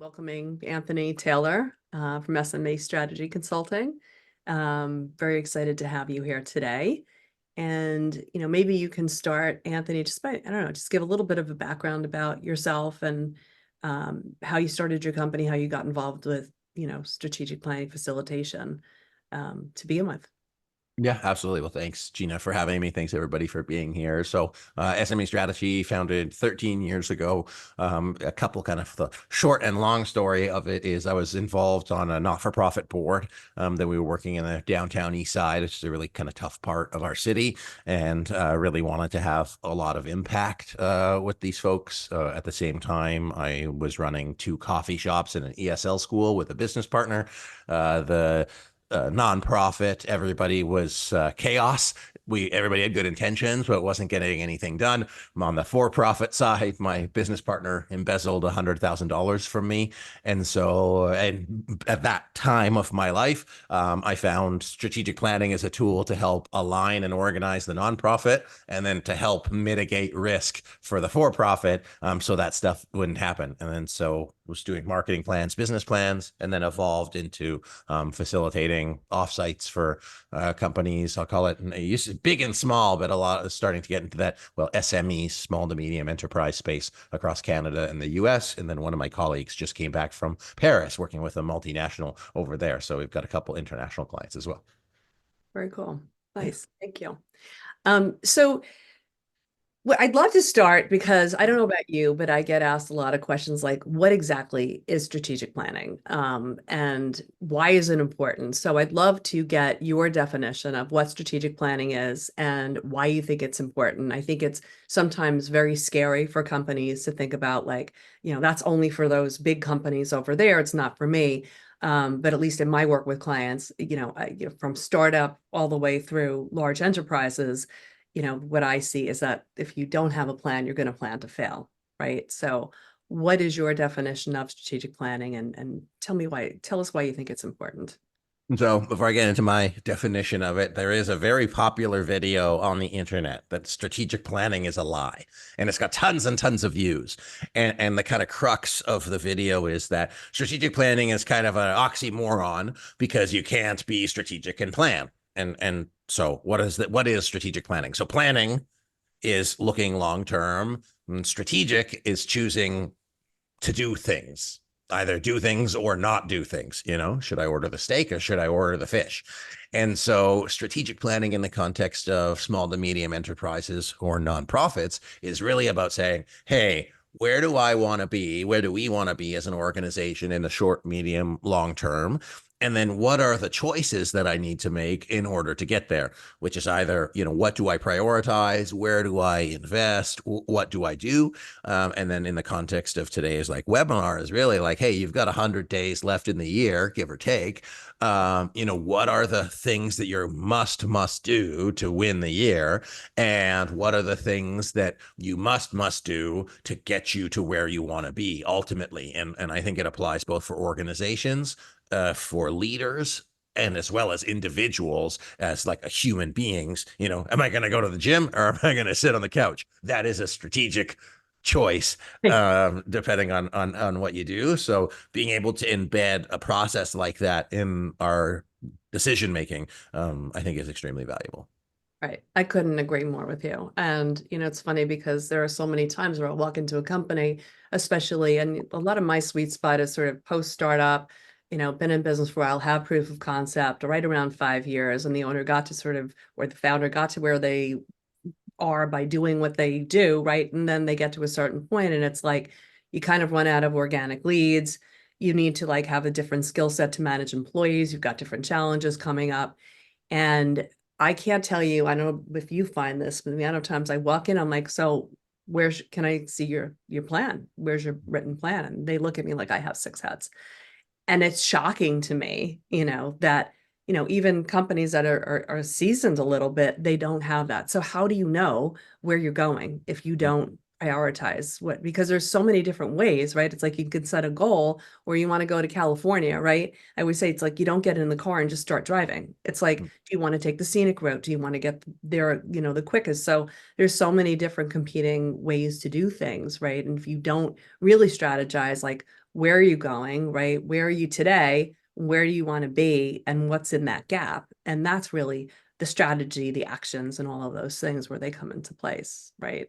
welcoming Anthony Taylor from SMA Strategy Consulting. Very excited to have you here today. And, maybe you can start, Anthony, just by, I don't know, just give a little bit of a background about yourself and how you started your company, how you got involved with, strategic planning facilitation to begin with. Yeah, absolutely. Well, thanks, Gina, for having me. Thanks, everybody, for being here. So, SME Strategy founded 13 years ago. A couple kind of the short and long story of it is I was involved on a not-for-profit board that we were working in the downtown east side, which is a really kind of tough part of our city, and really wanted to have a lot of impact with these folks. At the same time, I was running 2 coffee shops and an ESL school with a business partner. The nonprofit, everybody was chaos. Everybody had good intentions, but wasn't getting anything done. On the for-profit side, my business partner embezzled $100,000 from me, and at that time of my life, I found strategic planning as a tool to help align and organize the nonprofit, and then to help mitigate risk for the for-profit, so that stuff wouldn't happen. And then so was doing marketing plans, business plans, and then evolved into facilitating offsites for companies. I'll call it big and small, but a lot is starting to get into that, SME, small to medium enterprise space across Canada and the US. And then one of my colleagues just came back from Paris working with a multinational over there. So we've got a couple international clients as well. Very cool. Nice. Thank you. So well, I'd love to start because I don't know about you, but I get asked a lot of questions like, what exactly is strategic planning? And why is it important? So I'd love to get your definition of what strategic planning is and why you think it's important. I think it's sometimes very scary for companies to think about like, that's only for those big companies over there. It's not for me. But at least in my work with clients, from startup all the way through large enterprises, what I see is that if you don't have a plan, you're going to plan to fail, right? So what is your definition of strategic planning and tell us why you think it's important. So before I get into my definition of it, there is a very popular video on the internet that strategic planning is a lie. And it's got tons and tons of views. And the kind of crux of the video is that strategic planning is kind of an oxymoron because you can't be strategic and plan. And so what is strategic planning? So planning is looking long term, and strategic is choosing to do things, either do things or not do things. Should I order the steak or should I order the fish? And so strategic planning in the context of small to medium enterprises or nonprofits is really about saying, hey, where do I want to be? Where do we want to be as an organization in the short, medium, long term? And then what are the choices that I need to make in order to get there, which is either, what do I prioritize? Where do I invest? What do I do? And then in the context of today's webinar is really like, hey, you've got 100 days left in the year, give or take. What are the things that you must do to win the year? And what are the things that you must do to get you to where you want to be ultimately? And I think it applies both for organizations, for leaders, and as well as individuals as like a human beings. Am I going to go to the gym or am I going to sit on the couch? That is a strategic choice, depending on what you do. So being able to embed a process like that in our decision making, I think is extremely valuable. Right. I couldn't agree more with you. And, it's funny because there are so many times where I'll walk into a company, especially, and a lot of my sweet spot is sort of post startup, been in business for a while, have proof of concept, right around 5 years. And the owner got to or the founder got to where they are by doing what they do, right? And then they get to a certain point and it's like, you kind of run out of organic leads. You need to have a different skill set to manage employees. You've got different challenges coming up. And I can't tell you, I don't know if you find this, but the amount of times I walk in, I'm like, so can I see your plan? Where's your written plan? And they look at me like I have 6 heads. And it's shocking to me, that, even companies that are seasoned a little bit, they don't have that. So how do you know where you're going if you don't prioritize because there's so many different ways, right? It's like you could set a goal where you want to go to California, right? I would say it's like you don't get in the car and just start driving. It's like, do you want to take the scenic route? Do you want to get there, the quickest? So there's so many different competing ways to do things, right? And if you don't really strategize, like, where are you going, right? Where are you today? Where do you want to be? And what's in that gap? And that's really the strategy, the actions, and all of those things where they come into place, right?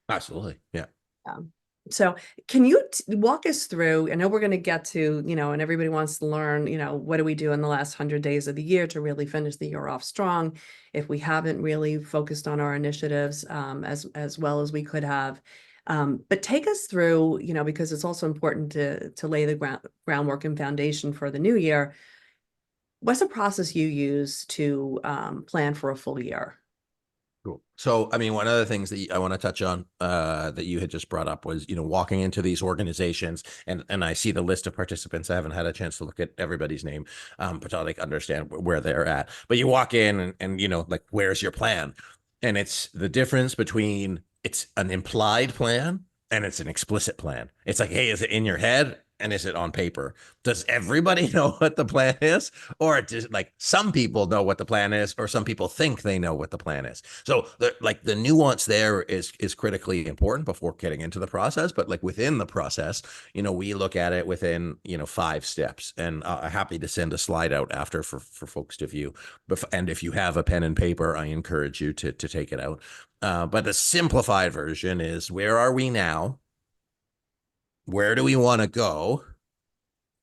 Absolutely. Yeah. Um, so can you walk us through, I know we're going to get to, and everybody wants to learn, what do we do in the last 100 days of the year to really finish the year off strong if we haven't really focused on our initiatives as well as we could have. But take us through, because it's also important to lay the groundwork and foundation for the new year. What's a process you use to plan for a full year? Cool. So, I mean, one of the things that I want to touch on that you had just brought up was, walking into these organizations, and I see the list of participants. I haven't had a chance to look at everybody's name, but to like understand where they're at. But you walk in and like, where's your plan? And it's the difference between it's an implied plan and it's an explicit plan. It's like, hey, is it in your head? And is it on paper? Does everybody know what the plan is? Or does like some people know what the plan is, or some people think they know what the plan is? So the nuance there is critically important before getting into the process. But like within the process, we look at it within 5 steps. And I'm happy to send a slide out after for folks to view. And if you have a pen and paper, I encourage you to take it out. But the simplified version is, where are we now? Where do we want to go?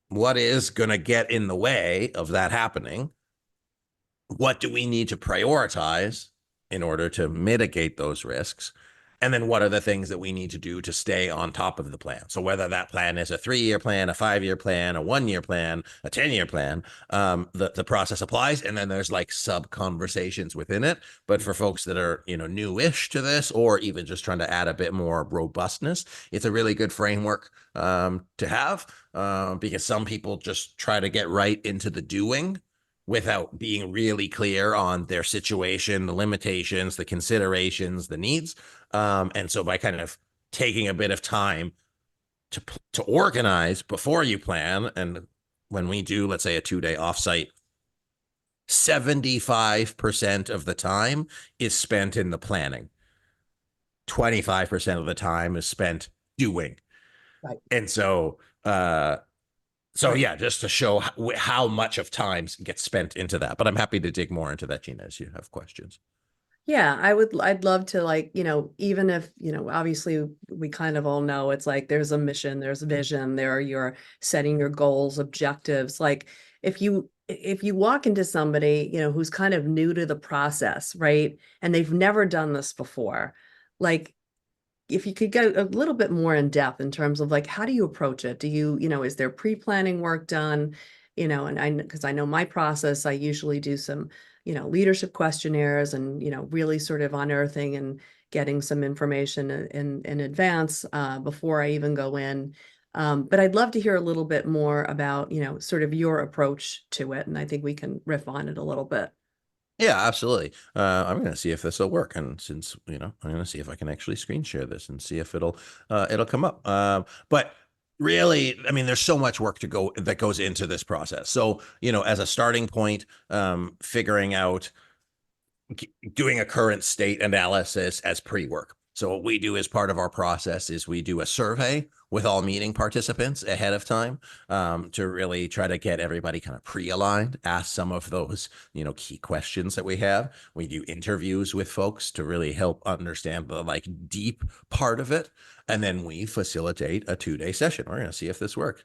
What is going to get in the way of that happening? What do we need to prioritize in order to mitigate those risks? And then what are the things that we need to do to stay on top of the plan? So whether that plan is a 3-year plan, a 5-year plan, a 1-year plan, a 10-year plan, the process applies. And then there's like sub conversations within it. But for folks that are, newish to this, or even just trying to add a bit more robustness, it's a really good framework to have, because some people just try to get right into the doing without being really clear on their situation, the limitations, the considerations, the needs. And so by kind of taking a bit of time to organize before you plan, and when we do, let's say, a 2-day offsite, 75% of the time is spent in the planning. 25% of the time is spent doing. Right. And so, Right. yeah, just to show how much of time gets spent into that. But I'm happy to dig more into that, Gina, as you have questions. Yeah, I'd love to, like, even if, obviously we kind of all know it's like there's a mission, there's a vision, there are your setting your goals, objectives. Like if you walk into somebody, who's kind of new to the process, right? And they've never done this before, like if you could get a little bit more in depth in terms of like, how do you approach it? Do you, is there pre-planning work done? And because I know my process, I usually do some, leadership questionnaires and, really sort of unearthing and getting some information in advance before I even go in. But I'd love to hear a little bit more about, sort of your approach to it. And I think we can riff on it a little bit. Yeah, absolutely. I'm going to see if this will work, and since I'm going to see if I can actually screen share this and see if it'll come up. But really, I mean, there's so much work that goes into this process. So as a starting point, figuring out doing a current state analysis as pre-work. So what we do as part of our process is we do a survey with all meeting participants ahead of time, to really try to get everybody kind of pre-aligned, ask some of those, key questions that we have. We do interviews with folks to really help understand the like deep part of it. And then we facilitate a 2-day session. We're going to see if this works.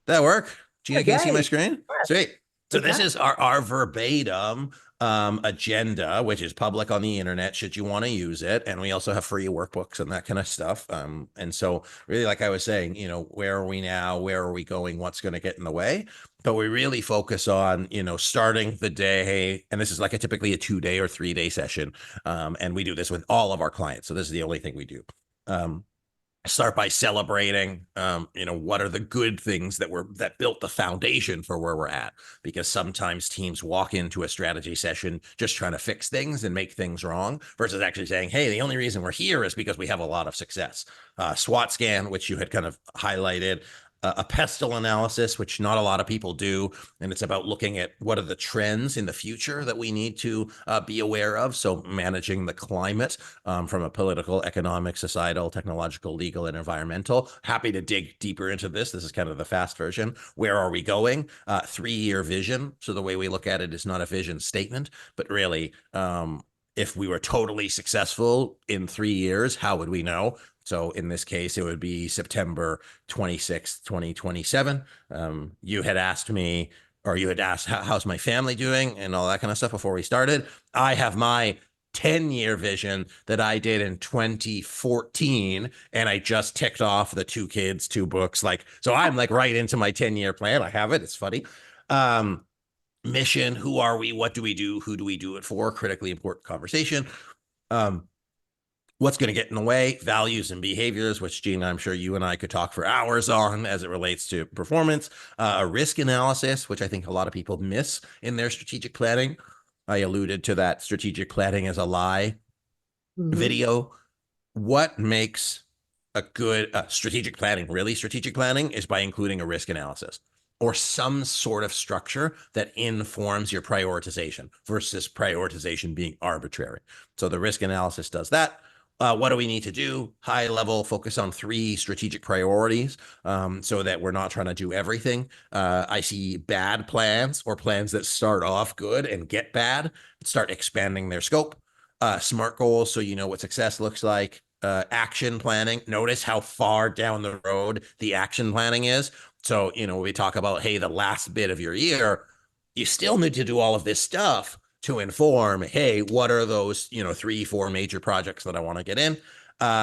That work? Gina, can you see my screen? Sweet. So this is our verbatim agenda, which is public on the internet should you want to use it. And we also have free workbooks and that kind of stuff. And so really, like I was saying, where are we now? Where are we going? What's going to get in the way? But we really focus on, starting the day. And this is like typically a 2-day or 3-day session. And we do this with all of our clients. So this is the only thing we do. Start by celebrating, what are the good things that built the foundation for where we're at, because sometimes teams walk into a strategy session just trying to fix things and make things wrong versus actually saying, hey, the only reason we're here is because we have a lot of success. SWOT scan, which you had kind of highlighted, a pestle analysis, which not a lot of people do. And it's about looking at what are the trends in the future that we need to be aware of. So managing the climate from a political, economic, societal, technological, legal, and environmental. Happy to dig deeper into this. This is kind of the fast version. Where are we going? 3-year vision. So the way we look at it is not a vision statement, but really, if we were totally successful in 3 years, how would we know? So in this case, it would be September 26th, 2027. You had asked me, or you had asked, how's my family doing and all that kind of stuff before we started. I have my 10-year vision that I did in 2014, and I just ticked off the 2 kids, 2 books. Like, so I'm like right into my 10-year plan. I have it. It's funny. Mission, who are we? What do we do? Who do we do it for? Critically important conversation. What's going to get in the way? Values and behaviors, which, Gina, I'm sure you and I could talk for hours on as it relates to performance. A risk analysis, which I think a lot of people miss in their strategic planning. I alluded to that strategic planning as a lie video. What makes a good strategic planning, really strategic planning, is by including a risk analysis or some sort of structure that informs your prioritization versus prioritization being arbitrary. So the risk analysis does that. What do we need to do? High level, focus on 3 strategic priorities so that we're not trying to do everything. I see bad plans or plans that start off good and get bad, start expanding their scope. Smart goals, so you know what success looks like. Action planning. Notice how far down the road the action planning is. So, we talk about, hey, the last bit of your year, you still need to do all of this stuff to inform, hey, what are those, 3, 4 major projects that I want to get in?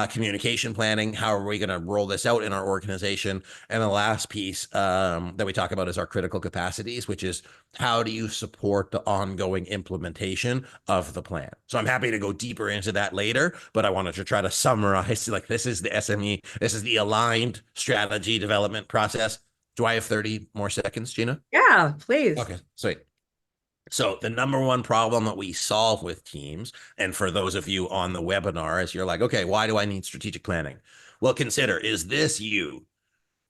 Communication planning. How are we going to roll this out in our organization? And the last piece that we talk about is our critical capacities, which is how do you support the ongoing implementation of the plan? So I'm happy to go deeper into that later, but I wanted to try to summarize, like, this is the SME, this is the aligned strategy development process. Do I have 30 more seconds, Gina? Yeah, please. Okay, sweet. So the number one problem that we solve with teams, and for those of you on the webinar, is you're like, okay, why do I need strategic planning? Well, consider, is this you?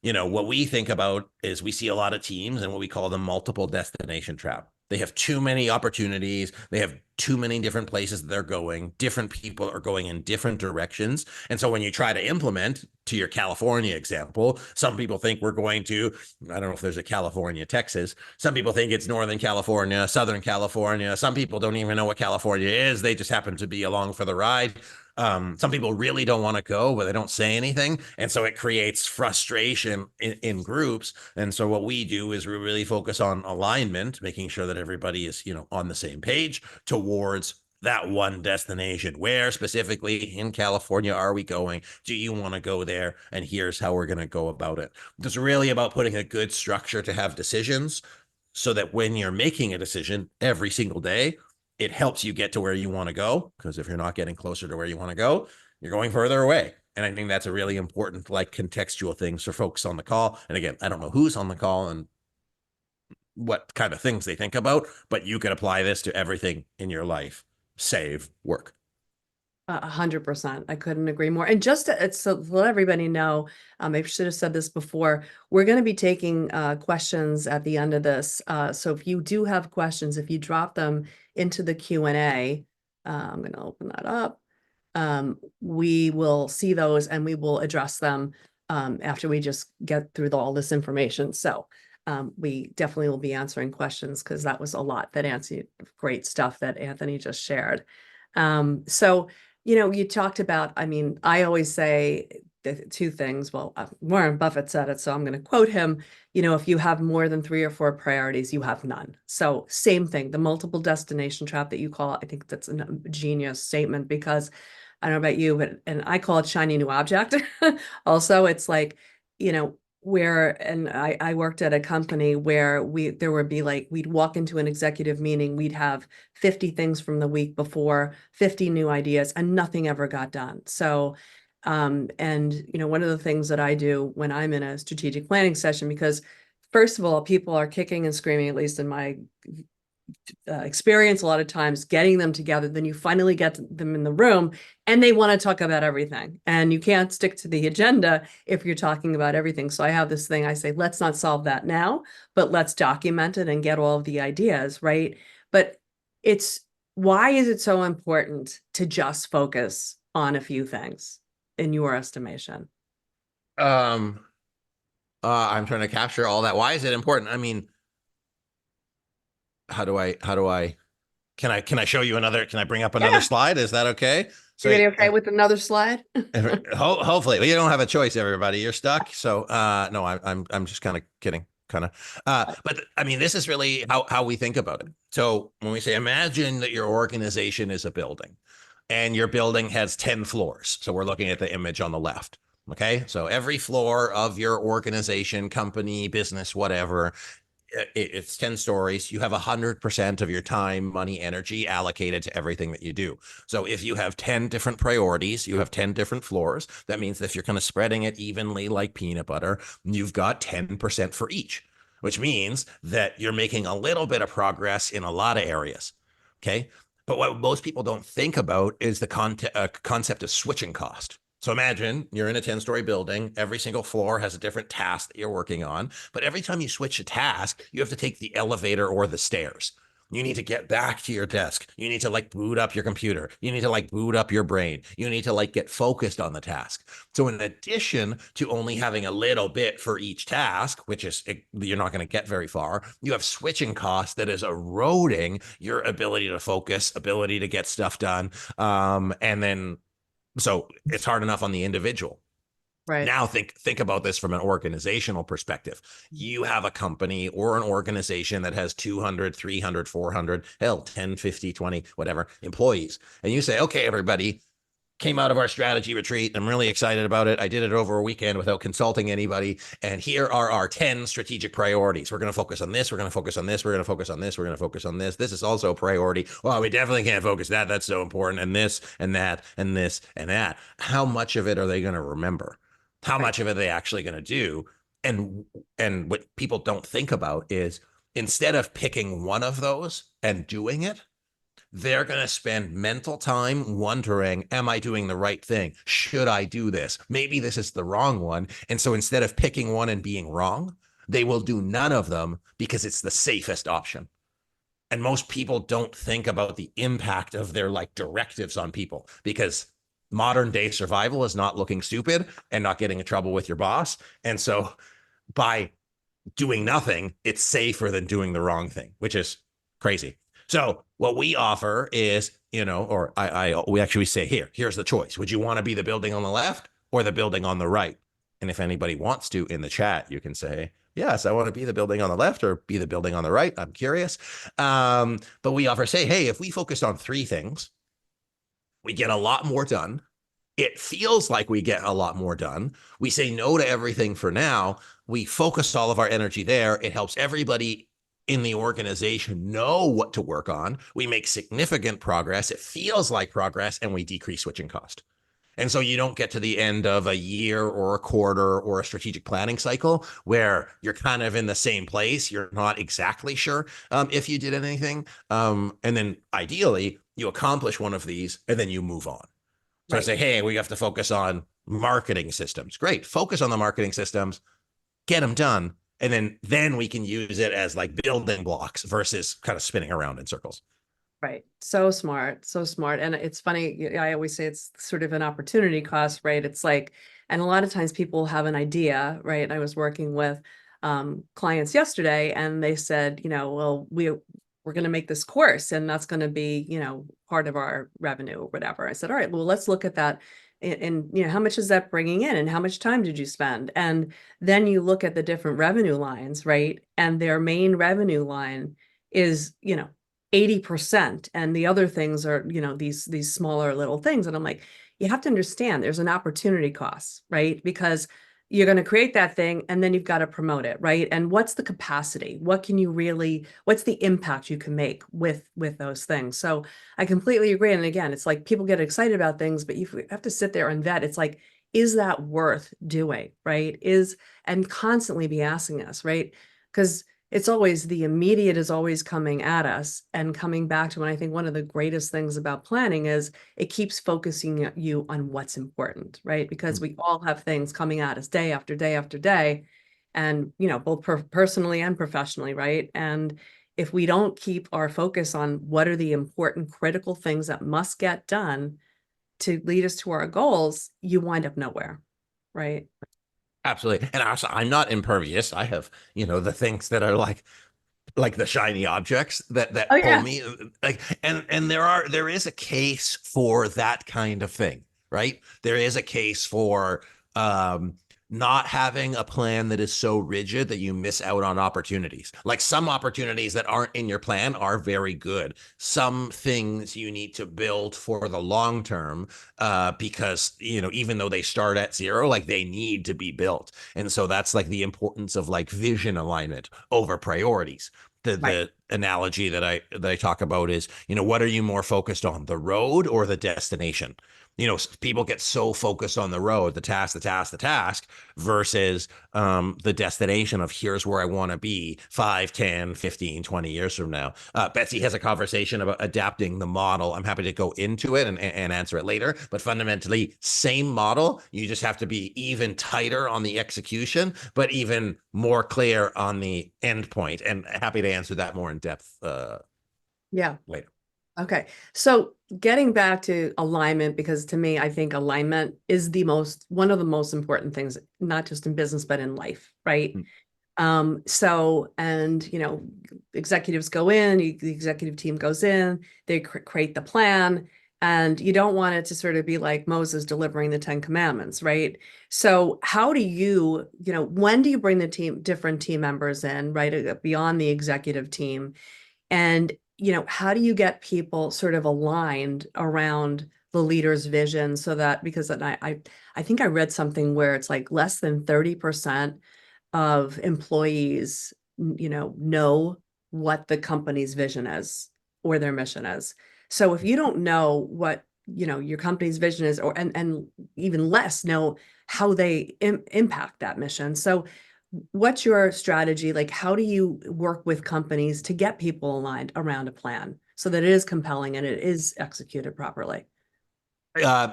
What we think about is we see a lot of teams and what we call the multiple destination trap. They have too many opportunities. They have too many different places that they're going. Different people are going in different directions. And so when you try to implement, to your California example, some people think we're going to, I don't know if there's a California, Texas. Some people think it's Northern California, Southern California. Some people don't even know what California is. They just happen to be along for the ride. Some people really don't want to go, but they don't say anything. And so it creates frustration in groups. And so what we do is we really focus on alignment, making sure that everybody is, on the same page towards that one destination. Where specifically in California are we going? Do you want to go there? And here's how we're going to go about it. It's really about putting a good structure to have decisions so that when you're making a decision every single day, it helps you get to where you want to go. Because if you're not getting closer to where you want to go, you're going further away. And I think that's a really important, like, contextual thing for folks on the call. And again, I don't know who's on the call and what kind of things they think about, but you could apply this to everything in your life. Save work. 100%. I couldn't agree more. And just to let everybody know, I should have said this before, we're going to be taking questions at the end of this. So if you do have questions, if you drop them into the Q&A, I'm going to open that up. We will see those and we will address them after we just get through all this information. So we definitely will be answering questions because that was a lot that answered great stuff that Anthony just shared. So you talked about, I always say the 2 things. Well, Warren Buffett said it, so I'm going to quote him. If you have more than 3 or 4 priorities, you have none. So same thing, the multiple destination trap that you call it, I think that's a genius statement because I don't know about you, but, and I call it shiny new object. Also, it's like, and I worked at a company where there would be like, we'd walk into an executive meeting, we'd have 50 things from the week before, 50 new ideas, and nothing ever got done. So, one of the things that I do when I'm in a strategic planning session, because first of all, people are kicking and screaming, at least in my experience a lot of times getting them together. Then you finally get them in the room and they want to talk about everything. And you can't stick to the agenda if you're talking about everything. So I have this thing I say, let's not solve that now, but let's document it and get all of the ideas, right? But it's why is it so important to just focus on a few things in your estimation? Um, I'm trying to capture all that. Why is it important? I mean, how do I can I show you another, can I bring up another Yeah. slide? Is that okay? You So ready? Okay with another slide? hopefully, well, you don't have a choice, everybody. You're stuck. So no, I'm just kind of kidding. Kind of. But I mean, this is really how we think about it. So when we say imagine that your organization is a building and your building has 10 floors. So we're looking at the image on the left. Okay. So every floor of your organization, company, business, whatever, it's 10 stories. You have 100% of your time, money, energy allocated to everything that you do. So if you have 10 different priorities, you have 10 different floors. That means that if you're kind of spreading it evenly like peanut butter, you've got 10% for each, which means that you're making a little bit of progress in a lot of areas. Okay. But what most people don't think about is the concept of switching cost. So imagine you're in a 10-story building. Every single floor has a different task that you're working on. But every time you switch a task, you have to take the elevator or the stairs. You need to get back to your desk. You need to like boot up your computer. You need to like boot up your brain. You need to like get focused on the task. So in addition to only having a little bit for each task, which is you're not going to get very far, you have switching costs that is eroding your ability to focus, ability to get stuff done. And then so it's hard enough on the individual. Right. Now think about this from an organizational perspective. You have a company or an organization that has 200, 300, 400, hell, 10, 50, 20, whatever employees. And you say, okay, everybody, came out of our strategy retreat. I'm really excited about it. I did it over a weekend without consulting anybody. And here are our 10 strategic priorities. We're going to focus on this. We're going to focus on this. We're going to focus on this. We're going to focus on this. This is also a priority. Well, we definitely can't focus that. That's so important. And this and that and this and that. How much of it are they going to remember? How Right. much of it are they actually going to do? And what people don't think about is instead of picking one of those and doing it, they're going to spend mental time wondering, am I doing the right thing? Should I do this? Maybe this is the wrong one. And so instead of picking one and being wrong, they will do none of them because it's the safest option. And most people don't think about the impact of their like directives on people because modern day survival is not looking stupid and not getting in trouble with your boss. And so by doing nothing, it's safer than doing the wrong thing, which is crazy. So what we offer is, or we actually say, here's the choice. Would you want to be the building on the left or the building on the right? And if anybody wants to in the chat, you can say, yes, I want to be the building on the left or be the building on the right. I'm curious. But we offer, say, hey, if we focus on three things, we get a lot more done. It feels like we get a lot more done. We say no to everything for now. We focus all of our energy there. It helps everybody in the organization know what to work on. We make significant progress. It feels like progress, and we decrease switching cost. And so you don't get to the end of a year or a quarter or a strategic planning cycle where you're kind of in the same place. You're not exactly sure if you did anything. And then ideally, you accomplish one of these and then you move on. So I Right. say, hey, we have to focus on marketing systems. Great. Focus on the marketing systems, get them done. And then we can use it as like building blocks versus kind of spinning around in circles. Right. So smart. So smart. And it's funny. I always say it's sort of an opportunity cost, right? It's like, and a lot of times people have an idea, right? I was working with clients yesterday and they said, well, we're going to make this course and that's going to be, part of our revenue or whatever. I said, all right, well, let's look at that. And, how much is that bringing in and how much time did you spend? And then you look at the different revenue lines, right? And their main revenue line is, 80%, and the other things are, these smaller little things. And I'm like, you have to understand there's an opportunity cost, right? Because you're going to create that thing and then you've got to promote it, right? And what's the capacity? What's the impact you can make with those things? So I completely agree. And again, it's like people get excited about things, but you have to sit there and vet. It's like, is that worth doing, right? And constantly be asking us, right? Because it's always the immediate is always coming at us and coming back to, and I think one of the greatest things about planning is it keeps focusing you on what's important, right? Because we all have things coming at us day after day after day, and both personally and professionally, right? And if we don't keep our focus on what are the important critical things that must get done to lead us to our goals, you wind up nowhere, right? Absolutely. And also, I'm not impervious. I have, the things that are like the shiny objects Oh that pull yeah. me, like, and there is a case for that kind of thing, right? There is a case for um not having a plan that is so rigid that you miss out on opportunities. Like, some opportunities that aren't in your plan are very good. Some things you need to build for the long term, because even though they start at zero, like, they need to be built. And so that's like the importance of like vision alignment over priorities. the Right. the analogy that I talk about is, what are you more focused on, the road or the destination? People get so focused on the road, the task, versus the destination of here's where I want to be 5, 10, 15, 20 years from now. Betsy has a conversation about adapting the model. I'm happy to go into it and answer it later, but fundamentally same model. You just have to be even tighter on the execution, but even more clear on the end point. And happy to answer that more in depth Yeah. later. Okay. So getting back to alignment, because to me, I think alignment is one of the most important things, not just in business, but in life, right? Mm. So, and executives go in, the executive team goes in, they create the plan, and you don't want it to sort of be like Moses delivering the 10 commandments, right? So how do when do you bring the different team members in, right? Beyond the executive team? And, how do you get people sort of aligned around the leader's vision so that, because then I think I read something where it's like less than 30% of employees, know what the company's vision is or their mission is. So if you don't know what, your company's vision is, and even less know how they impact that mission. So what's your strategy? Like, how do you work with companies to get people aligned around a plan so that it is compelling and it is executed properly?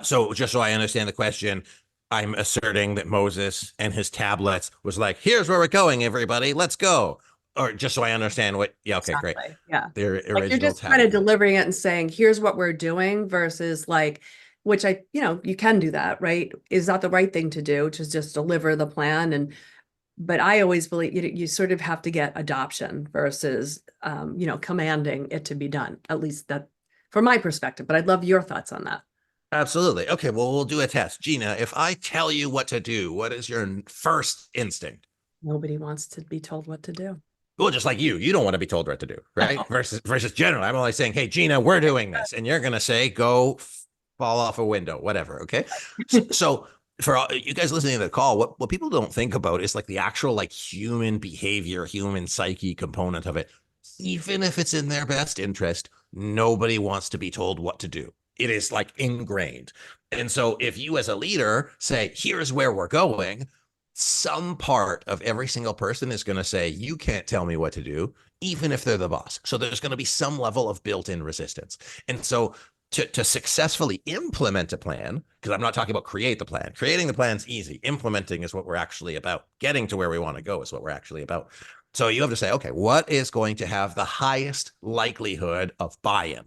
So just so I understand the question, I'm asserting that Moses and his tablets was like, here's where we're going, everybody, let's go. Or just so I understand what, yeah, okay, great. Exactly. Yeah. Their Like you're original just kind of tablet. delivering it and saying, here's what we're doing versus like, which you can do that, right? Is that the right thing to do to just deliver the plan? But I always believe you sort of have to get adoption versus, commanding it to be done. At least that from my perspective, but I'd love your thoughts on that. Absolutely. Okay, well, we'll do a test. Gina, if I tell you what to do, what is your first instinct? Nobody wants to be told what to do. Well, just like you don't want to be told what to do, right? Versus general. I'm only saying, hey, Gina, we're doing this. And you're gonna say, go fall off a window, whatever. Okay. So for all, you guys listening to the call, what people don't think about is like the actual like human behavior, human psyche component of it. Even if it's in their best interest, nobody wants to be told what to do. It is like ingrained. And so if you as a leader say, here's where we're going, some part of every single person is going to say, you can't tell me what to do, even if they're the boss. So there's going to be some level of built-in resistance. And so to successfully implement a plan, because I'm not talking about create the plan. Creating the plan's easy. Implementing is what we're actually about. Getting to where we want to go is what we're actually about. So you have to say, okay, what is going to have the highest likelihood of buy-in?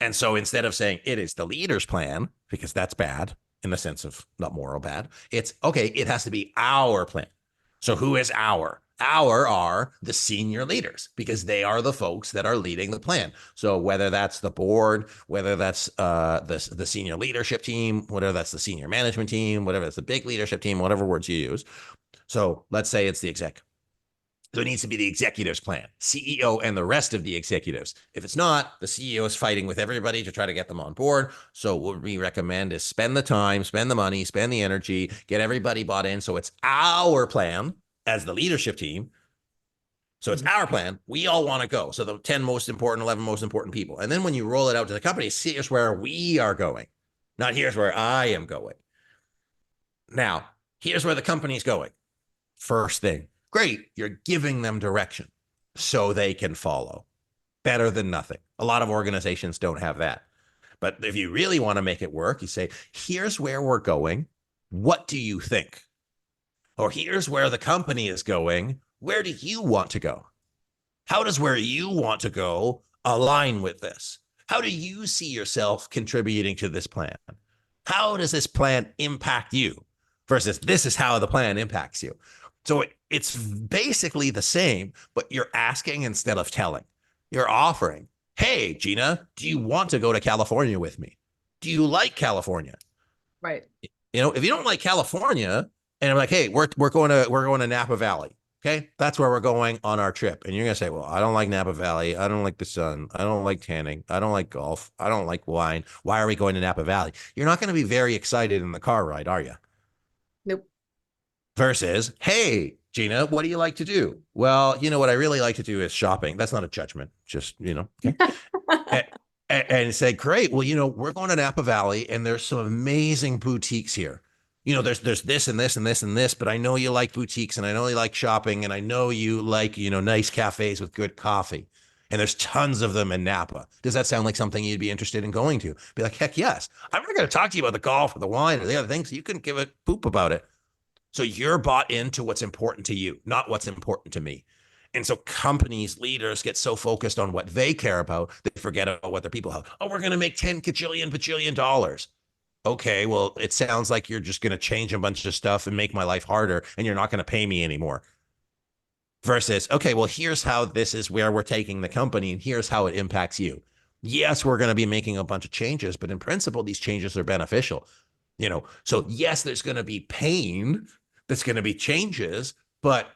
And so instead of saying it is the leader's plan, because that's bad in the sense of not moral bad, it's okay, it has to be our plan. So who is our? Our are the senior leaders, because they are the folks that are leading the plan. So whether that's the board, whether that's the senior leadership team, whether that's the senior management team, whatever that's the big leadership team, whatever words you use. So let's say it's the exec. So it needs to be the executive's plan, CEO and the rest of the executives. If it's not, the CEO is fighting with everybody to try to get them on board. So what we recommend is spend the time, spend the money, spend the energy, get everybody bought in. So it's our plan as the leadership team. So it's our plan. We all want to go. So the 10 most important, 11 most important people. And then when you roll it out to the company, here's where we are going, not here's where I am going. Now, here's where the company's going. First thing, Great. You're giving them direction so they can follow. Better than nothing. A lot of organizations don't have that. But if you really want to make it work, you say, here's where we're going. What do you think? Or here's where the company is going. Where do you want to go? How does where you want to go align with this? How do you see yourself contributing to this plan? How does this plan impact you versus this is how the plan impacts you? So it's basically the same, but you're asking instead of telling. You're offering, hey, Gina, do you want to go to California with me? Do you like California? Right. If you don't like California, and I'm like, hey, we're going to Napa Valley. Okay, that's where we're going on our trip. And you're gonna say, well, I don't like Napa Valley. I don't like the sun. I don't like tanning. I don't like golf. I don't like wine. Why are we going to Napa Valley? You're not going to be very excited in the car ride, are you? Nope. Versus, hey, Gina, what do you like to do? Well, what I really like to do is shopping. That's not a judgment. Just, okay. and say, great. Well, we're going to Napa Valley and there's some amazing boutiques here. There's this and this and this and this, but I know you like boutiques and I know you like shopping and I know you like, nice cafes with good coffee. And there's tons of them in Napa. Does that sound like something you'd be interested in going to? Be like, heck yes. I'm not going to talk to you about the golf or the wine or the other things. You couldn't give a poop about it. So you're bought into what's important to you, not what's important to me. And so companies, leaders get so focused on what they care about, they forget about what their people have. Oh, we're going to make 10 bajillion dollars. Okay, well, it sounds like you're just going to change a bunch of stuff and make my life harder, and you're not going to pay me anymore. Versus, okay, well, here's how this is where we're taking the company, and here's how it impacts you. Yes, we're going to be making a bunch of changes, but in principle, these changes are beneficial. So yes, there's going to be pain, there's going to be changes, but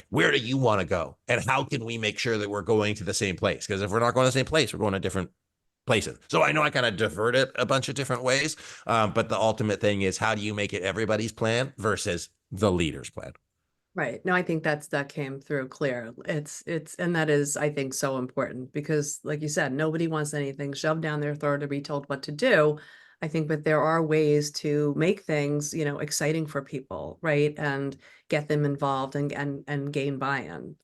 where do you want to go? And how can we make sure that we're going to the same place? Because if we're not going to the same place, we're going to different places. So I know I kind of divert it a bunch of different ways, but the ultimate thing is how do you make it everybody's plan versus the leader's plan? Right. No, I think that came through clear. And that is, I think, so important because like you said, nobody wants anything shoved down their throat or be told what to do. I think, but there are ways to make things, exciting for people, right? And get them involved and gain buy-in.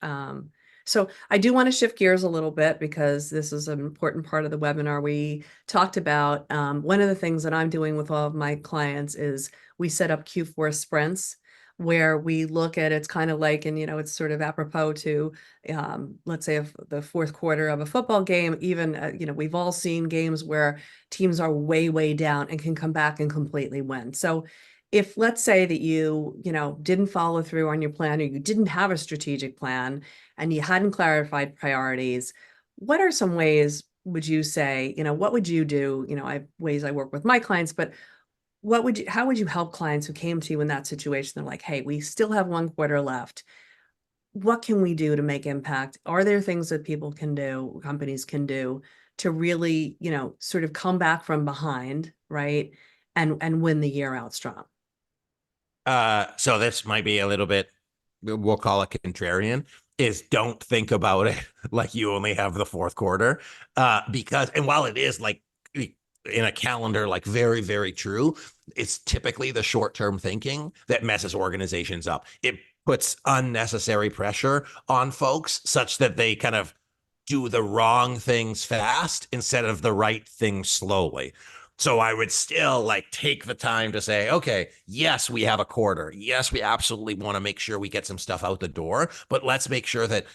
So I do want to shift gears a little bit because this is an important part of the webinar. We talked about one of the things that I'm doing with all of my clients is we set up Q4 sprints where we look at it's kind of like, and it's sort of apropos to let's say if the fourth quarter of a football game, even we've all seen games where teams are way down and can come back and completely win. So if let's say that you didn't follow through on your plan or you didn't have a strategic plan and you hadn't clarified priorities, what are some ways would you say, what would you do? I have ways I work with my clients, but how would you help clients who came to you in that situation? They're like, hey, we still have one quarter left. What can we do to make impact? Are there things that people can do, companies can do to really, sort of come back from behind, right? And win the year out strong. So this might be a little bit, we'll call it contrarian, is don't think about it like you only have the fourth quarter. Because, and while it is like in a calendar, like very, very true, it's typically the short-term thinking that messes organizations up. It puts unnecessary pressure on folks such that they kind of do the wrong things fast instead of the right things slowly. So I would still take the time to say, okay, yes, we have a quarter. Yes, we absolutely want to make sure we get some stuff out the door, but let's make sure that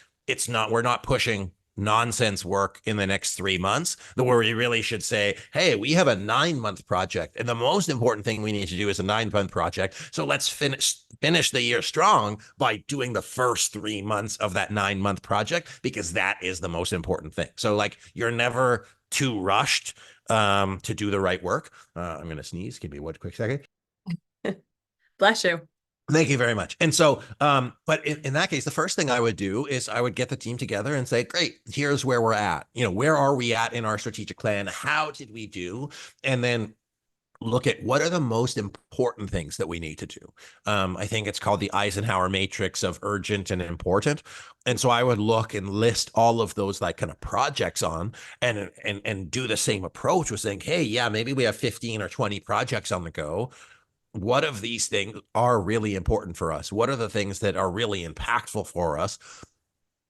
we're not pushing nonsense work in the next 3 months, where we really should say, hey, we have a 9-month project. And the most important thing we need to do is a 9-month project. So let's finish the year strong by doing the first 3 months of that 9-month project, because that is the most important thing. So you're never too rushed to do the right work. I'm going to sneeze. Give me one quick second. Bless you. Thank you very much. And so, but in that case, the first thing I would do is I would get the team together and say, great, here's where we're at. Where are we at in our strategic plan? How did we do? And then look at what are the most important things that we need to do. I think it's called the Eisenhower matrix of urgent and important. And so I would look and list all of those kind of projects on and do the same approach with saying, hey, yeah, maybe we have 15 or 20 projects on the go. what of these things are really important for us? What are the things that are really impactful for us?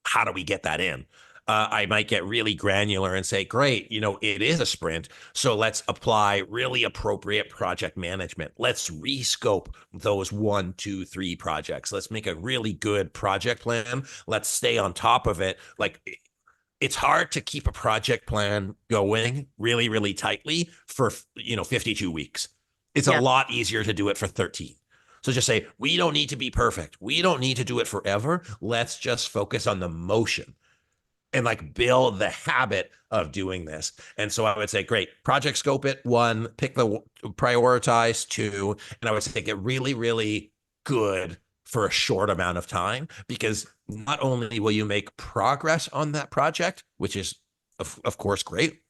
How do we get that in? I might get really granular and say, great, it is a sprint. So let's apply really appropriate project management. Let's rescope those 1, 2, 3 projects. Let's make a really good project plan. Let's stay on top of it. Like, it's hard to keep a project plan going really, really tightly for 52 weeks. It's a Yeah. lot easier to do it for 13. So just say, we don't need to be perfect. We don't need to do it forever. Let's just focus on the motion and like build the habit of doing this. And so I would say, great, project scope it, 1, pick the prioritize, 2, and I would say get really, really good for a short amount of time, because not only will you make progress on that project, which is of course great,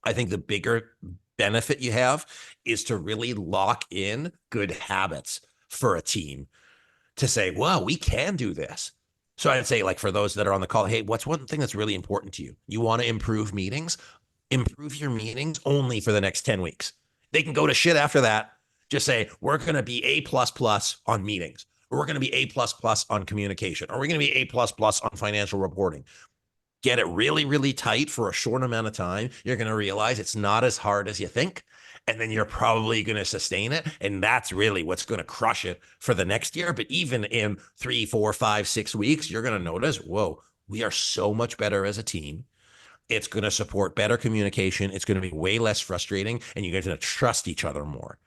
I think the bigger benefit you have is to really lock in good habits for a team to say, well, we can do this. So I'd say, like, for those that are on the call, hey, what's one thing that's really important to you? You want to improve meetings? Improve your meetings only for the next 10 weeks. They can go to shit after that. Just say, we're going to be A++ on meetings, or we're going to be A++ on communication, or we're going to be A++ on financial reporting. Get it really, really tight for a short amount of time. You're going to realize it's not as hard as you think. And then you're probably going to sustain it. And that's really what's going to crush it for the next year. But even in 3, 4, 5, 6 weeks, you're going to notice, whoa, we are so much better as a team. It's going to support better communication. It's going to be way less frustrating. And you're going to trust each other more.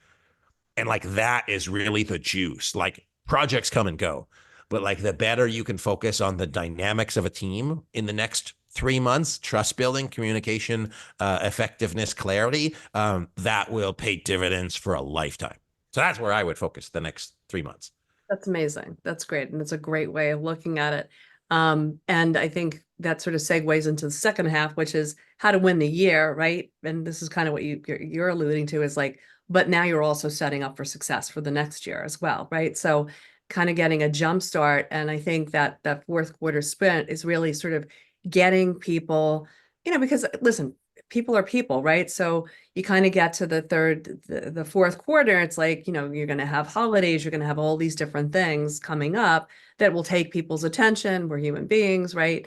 And like, that is really the juice. Like, projects come and go, but like, the better you can focus on the dynamics of a team in the next 3 months, trust building, communication, effectiveness, clarity, that will pay dividends for a lifetime. So that's where I would focus the next 3 months. That's amazing. That's great. And it's a great way of looking at it. And I think that sort of segues into the second half, which is how to win the year, right? And this is kind of what you're alluding to, is like, but now you're also setting up for success for the next year as well, right? So kind of getting a jump start. And I think that that fourth quarter sprint is really sort of getting people, because listen, people are people, right? So you kind of get to the fourth quarter, it's like, you're going to have holidays, you're going to have all these different things coming up that will take people's attention. We're human beings, right?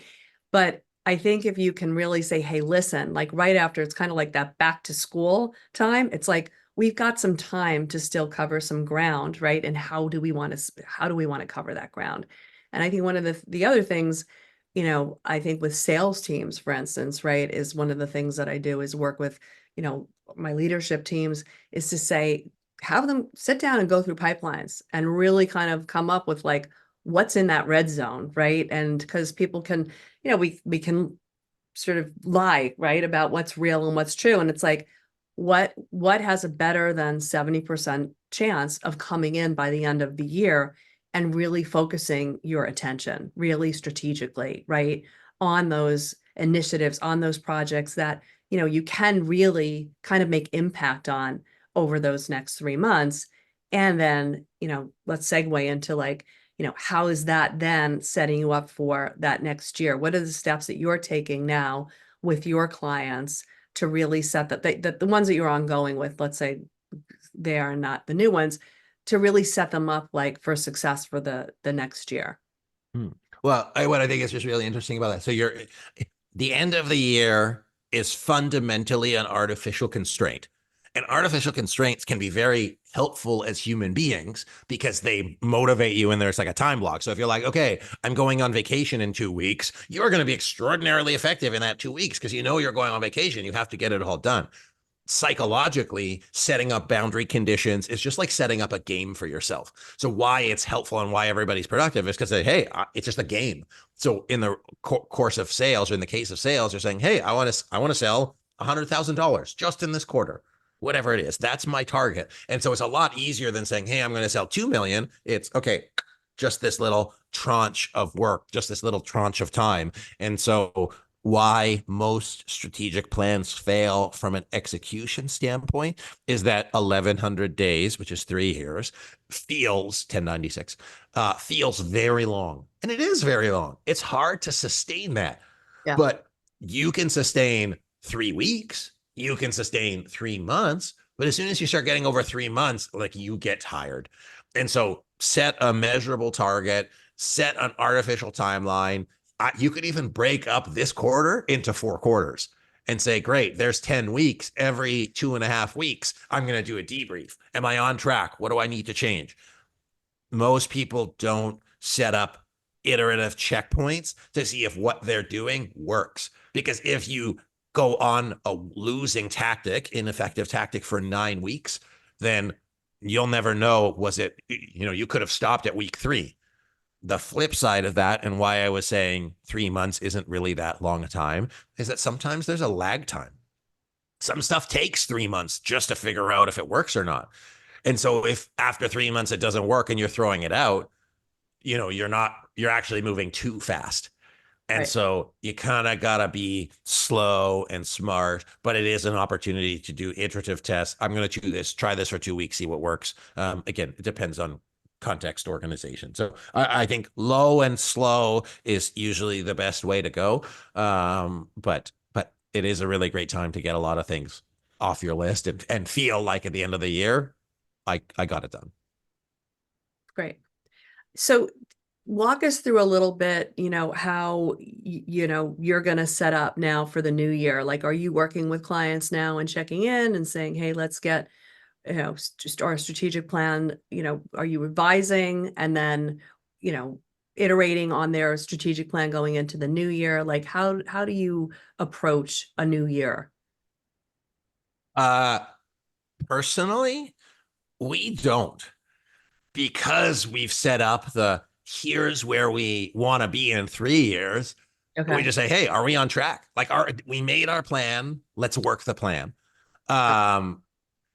But I think if you can really say, hey, listen, like right after, it's kind of like that back to school time. It's like, we've got some time to still cover some ground, right? And how do we want to cover that ground? And I think one of the other things, I think with sales teams, for instance, right, is one of the things that I do is work with, my leadership teams, is to say, have them sit down and go through pipelines and really kind of come up with like, what's in that red zone, right? And because people can, we can sort of lie, right, about what's real and what's true. And it's like, what has a better than 70% chance of coming in by the end of the year, and really focusing your attention really strategically, right, on those initiatives, on those projects that, you can really kind of make impact on over those next 3 months. And then, let's segue into like, how is that then setting you up for that next year? What are the steps that you're taking now with your clients to really set that the ones that you're ongoing with, let's say they are not the new ones, to really set them up like for success for the next year? Hmm. Well, what I think is just really interesting about that. So the end of the year is fundamentally an artificial constraint. And artificial constraints can be very helpful as human beings because they motivate you, and there's like a time block. So if you're like, okay, I'm going on vacation in 2 weeks, you're going to be extraordinarily effective in that 2 weeks because you're going on vacation. You have to get it all done. Psychologically, setting up boundary conditions is just like setting up a game for yourself. So why it's helpful and why everybody's productive is because, hey, it's just a game. So in the course of sales, or in the case of sales, you're saying, hey, I want to sell $100,000 just in this quarter, whatever it is. That's my target. And so it's a lot easier than saying, hey, I'm going to sell 2 million. It's okay, just this little tranche of work, just this little tranche of time. And so why most strategic plans fail from an execution standpoint is that 1100 days, which is 3 years, feels 1096, feels very long. And it is very long. It's hard to sustain that. Yeah. But you can sustain 3 weeks, you can sustain 3 months, But as soon as you start getting over 3 months, like you get tired. And so set a measurable target, set an artificial timeline. You could even break up this quarter into 4 quarters and say, great, there's 10 weeks. Every 2.5 weeks, I'm going to do a debrief. Am I on track? What do I need to change? Most people don't set up iterative checkpoints to see if what they're doing works. Because if you go on a losing tactic, ineffective tactic for 9 weeks, then you'll never know, was it, you could have stopped at week 3. The flip side of that, and why I was saying 3 months isn't really that long a time, is that sometimes there's a lag time. Some stuff takes 3 months just to figure out if it works or not. And so if after 3 months it doesn't work and you're throwing it out, you're actually moving too fast. And Right. so you kind of got to be slow and smart, but it is an opportunity to do iterative tests. I'm going to try this for 2 weeks, see what works. Again, it depends on context, organization. So I think low and slow is usually the best way to go. But it is a really great time to get a lot of things off your list and feel like at the end of the year, I got it done. Great. So walk us through a little bit, how, you're going to set up now for the new year. Like, are you working with clients now and checking in and saying, hey, let's get, just our strategic plan, are you revising and then, iterating on their strategic plan going into the new year? Like, how do you approach a new year? Uh, Personally, we don't, because we've set up here's where we want to be in 3 years. We Okay. just say, hey, are we on track? Like, we made our plan? Let's work the plan. Right.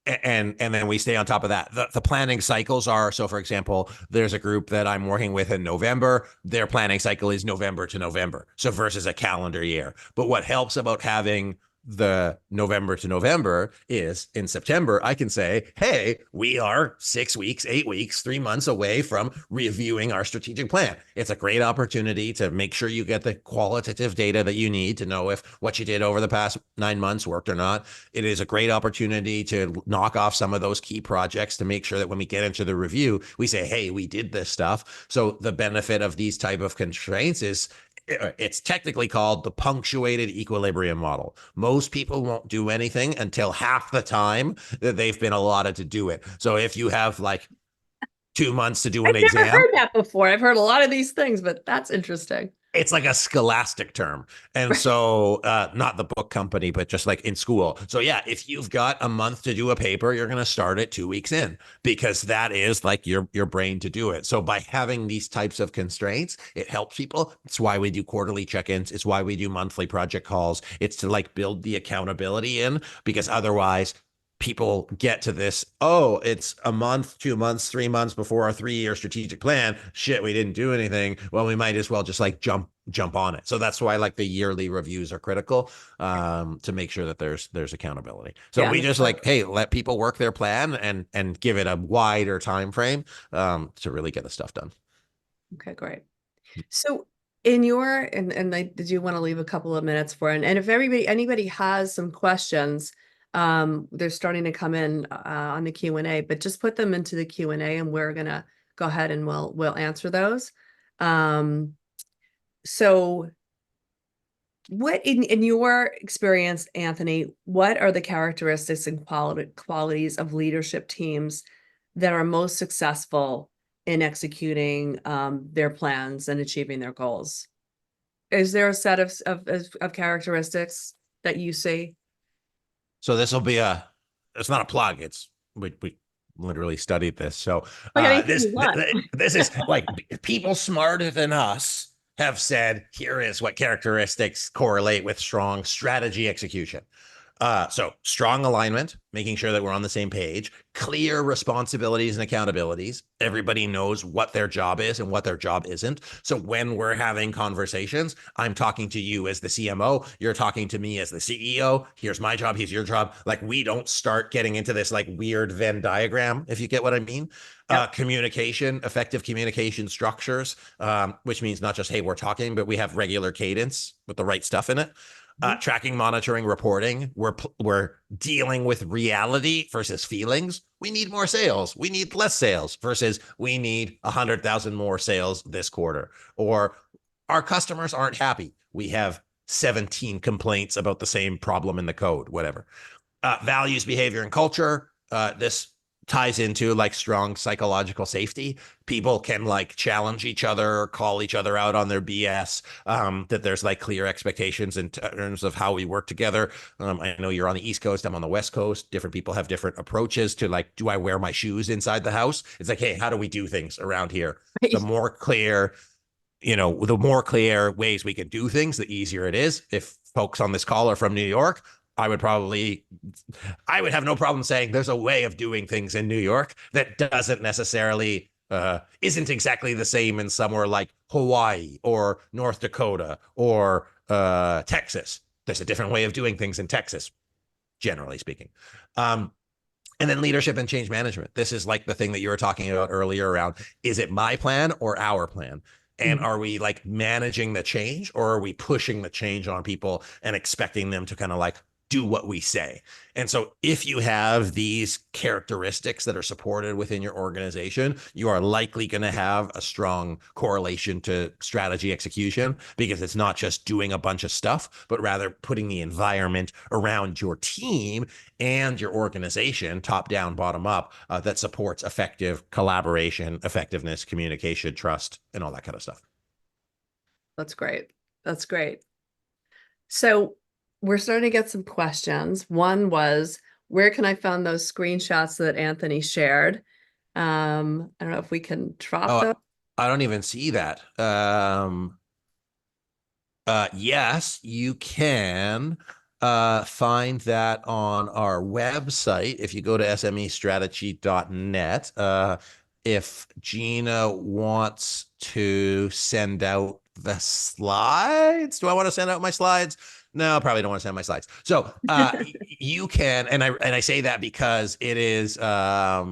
And then we stay on top of that. The planning cycles are, so for example, there's a group that I'm working with in November. Their planning cycle is November to November, so versus a calendar year. But what helps about having the November to November is in September, I can say, hey, we are 6 weeks, 8 weeks, 3 months away from reviewing our strategic plan. It's a great opportunity to make sure you get the qualitative data that you need to know if what you did over the past 9 months worked or not. It is a great opportunity to knock off some of those key projects to make sure that when we get into the review, we say, hey, we did this stuff. So the benefit of these type of constraints is it's technically called the punctuated equilibrium model. Most people won't do anything until half the time that they've been allotted to do it. So if you have like 2 months to do I've an never exam, heard that before. I've heard a lot of these things, but that's interesting. it's like a scholastic term. And Right. so not the book company, but just like in school. So yeah, if you've got a month to do a paper, you're going to start it 2 weeks in, because that is like your brain to do it. So by having these types of constraints, it helps people. It's why we do quarterly check-ins. It's why we do monthly project calls. It's to like build the accountability in, because otherwise people get to this, oh, it's a month, 2 months, 3 months before our 3 year strategic plan. Shit, we didn't do anything. Well, we might as well just like jump on it. So that's why like the yearly reviews are critical, to make sure that there's accountability. So Yeah. we just like, hey, let people work their plan and give it a wider time frame, to really get the stuff done. Okay, great. So in your and I did you want to leave a couple of minutes for it? And if anybody has some questions, they're starting to come in on the Q&A, but just put them into the Q&A and we're gonna go ahead and we'll answer those. So what in your experience, Anthony, what are the characteristics and qualities of leadership teams that are most successful in executing their plans and achieving their goals? Is there a set of characteristics that you see? So this will be it's not a plug. We literally studied this. So Like anything you want. this is like people smarter than us have said, here is what characteristics correlate with strong strategy execution. So strong alignment, making sure that we're on the same page, clear responsibilities and accountabilities. Everybody knows what their job is and what their job isn't. So when we're having conversations, I'm talking to you as the CMO, you're talking to me as the CEO. Here's my job, here's your job. Like, we don't start getting into this like weird Venn diagram, if you get what I mean. Yep. Communication, effective communication structures, which means not just, hey, we're talking, but we have regular cadence with the right stuff in it. Mhm. Tracking, monitoring, reporting. We're dealing with reality versus feelings. We need more sales. We need less sales versus we need 100,000 more sales this quarter. Or our customers aren't happy. We have 17 complaints about the same problem in the code, whatever. Values, behavior, and culture. This ties into like strong psychological safety. People can like challenge each other, call each other out on their BS. That there's like clear expectations in terms of how we work together. I know you're on the East Coast, I'm on the West Coast. Different people have different approaches to like, do I wear my shoes inside the house? It's like, hey, how do we do things around here? The more clear, the more clear ways we can do things, the easier it is. If folks on this call are from New York, I would have no problem saying there's a way of doing things in New York that doesn't necessarily isn't exactly the same in somewhere like Hawaii or North Dakota or Texas. There's a different way of doing things in Texas, generally speaking. And then leadership and change management. This is like the thing that you were talking about earlier around, is it my plan or our plan? And Mhm. are we like managing the change, or are we pushing the change on people and expecting them to kind of like do what we say? And so if you have these characteristics that are supported within your organization, you are likely going to have a strong correlation to strategy execution, because it's not just doing a bunch of stuff, but rather putting the environment around your team and your organization, top down, bottom up, that supports effective collaboration, effectiveness, communication, trust, and all that kind of stuff. That's great. That's great. So we're starting to get some questions. One was, where can I find those screenshots that Anthony shared? I don't know if we can drop Oh, those. I don't even see that. Yes, you can find that on our website. If you go to smestrategy.net, if Gina wants to send out the slides, do I want to send out my slides? No, I probably don't want to send my slides. So you can, and I say that because it is our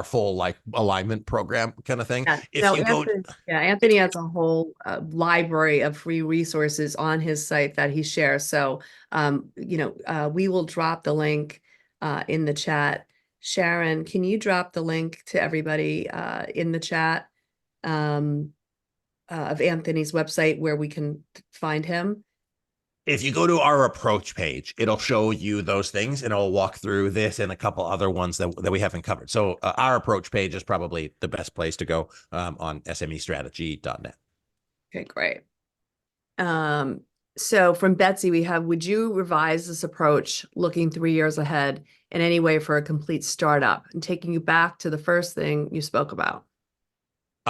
full like alignment program kind of thing. Yeah, If no, you go, Anthony, yeah, Anthony has a whole library of free resources on his site that he shares. So, we will drop the link in the chat. Sharon, can you drop the link to everybody in the chat um, of Anthony's website where we can find him? if you go to our approach page, it'll show you those things, and it'll walk through this and a couple other ones that we haven't covered. So our approach page is probably the best place to go on smestrategy.net. Okay, great. So from Betsy, we have, would you revise this approach looking 3 years ahead in any way for a complete startup, and taking you back to the first thing you spoke about?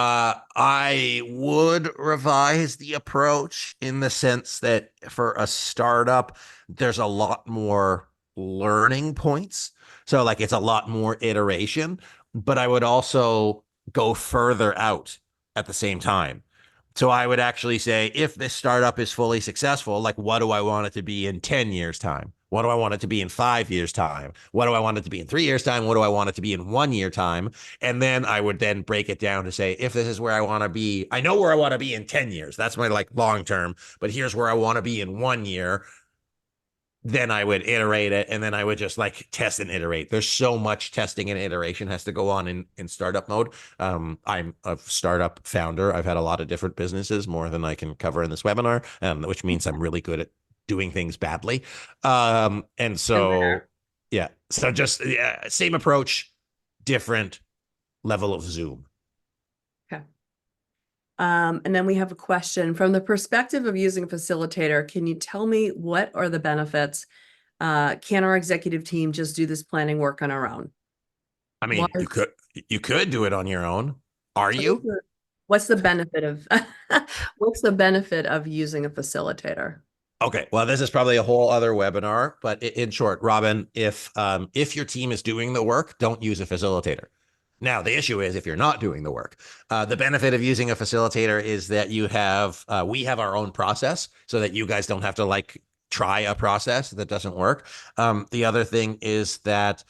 I would revise the approach in the sense that for a startup, there's a lot more learning points. So, like, it's a lot more iteration, but I would also go further out at the same time. So, I would actually say, if this startup is fully successful, like, what do I want it to be in 10 years' time? What do I want it to be in 5 years' time? What do I want it to be in 3 years' time? What do I want it to be in 1 year time? And then I would then break it down to say, if this is where I want to be, I know where I want to be in 10 years. That's my like long term, but here's where I want to be in 1 year. Then I would iterate it, and then I would just like test and iterate. There's so much testing and iteration has to go on in startup mode. I'm a startup founder. I've had a lot of different businesses, more than I can cover in this webinar, which means I'm really good at doing things badly. And And so, there. yeah, so just same approach, different level of zoom. Okay. And then we have a question from the perspective of using a facilitator. Can you tell me what are the benefits? Can our executive team just do this planning work on our own? I Why mean, you could do it on your own. Are so you? what's the benefit of what's the benefit of using a facilitator? Okay, well, this is probably a whole other webinar, but in short, Robin, if your team is doing the work, don't use a facilitator. Now, the issue is if you're not doing the work. The benefit of using a facilitator is that we have our own process, so that you guys don't have to like try a process that doesn't work. The other thing is that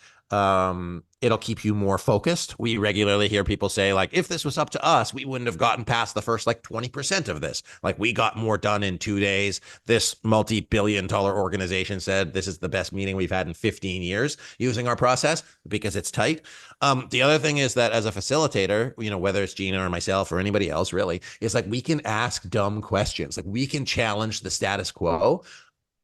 It'll keep you more focused. We regularly hear people say, like, if this was up to us, we wouldn't have gotten past the first like 20% of this. Like, we got more done in 2 days. This multi-billion-dollar organization said this is the best meeting we've had in 15 years using our process because it's tight. The other thing is that as a facilitator, whether it's Gina or myself or anybody else really, is like we can ask dumb questions. Like, we can challenge the status quo,